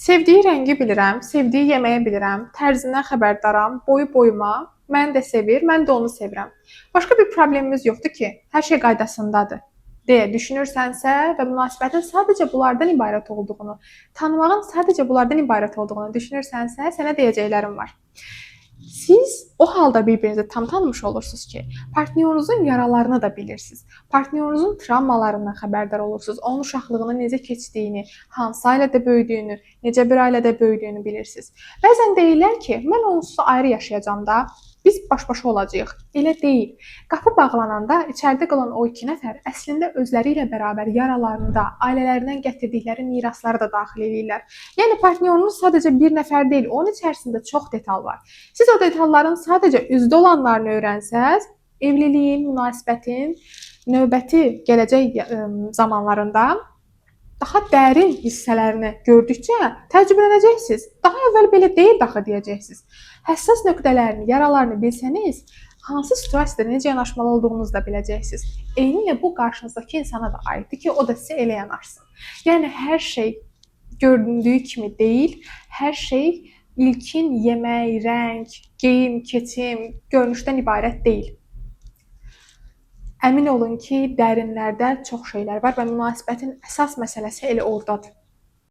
Sevdiyi rəngi bilirəm, sevdiyi yeməyi bilirəm, tərzindən xəbərdaram, boyu boyuma, məni də sevir, mən də onu sevirəm. Başqa bir problemimiz yoxdur ki, hər şey qaydasındadır deyə düşünürsənsə və münasibətin sadəcə bunlardan ibarət olduğunu, tanımağın sadəcə bunlardan ibarət olduğunu düşünürsənsə, sənə deyəcəklərim var. Siz o halda bir-birinizi tam tanımış olursunuz ki, partnyorunuzun yaralarını da bilirsiniz. Partnyorunuzun travmalarından xəbərdar olursunuz. Onun uşaqlığının necə keçdiyini, hansı ailədə böyüdüyünü, necə bir ailədə böyüdüyünü bilirsiniz. Bəzən deyirlər ki, mən onsuz ayrı yaşayacağam da, biz baş-başa olacağıq. Elə deyil. Qapı bağlananda içəridə qalan o iki nəfər əslində özləri ilə bərabər yaralarını da, ailələrindən gətirdikləri mirasları da daxil edirlər. Yəni partnyorunuz sadəcə bir nəfər deyil, onun içərisində çox detal var. Siz o detalların sadəcə üzdə olanlarını öyrənsəz, evliliyin, münasibətin növbəti gələcək zamanlarında daha dərin hissələrini gördükcə təəccüblənəcəksiniz. Daha əvvəl belə deyildi axı deyəcəksiniz. Həssas nöqtələrini, yaralarını bilsəniz, hansı situasiyada necə yanaşmalı olduğunuzu da biləcəksiniz. Eynilə bu qarşınızdakı insana da aiddir ki, o da sizə elə yanaşsın. Yəni hər şey göründüyü kimi deyil, hər şey ilkin yemək, rəng, geyim, keçim, görünüşdən ibarət deyil. Əmin olun ki, dərinlərdə çox şeylər var və münasibətin əsas məsələsi elə ordadır.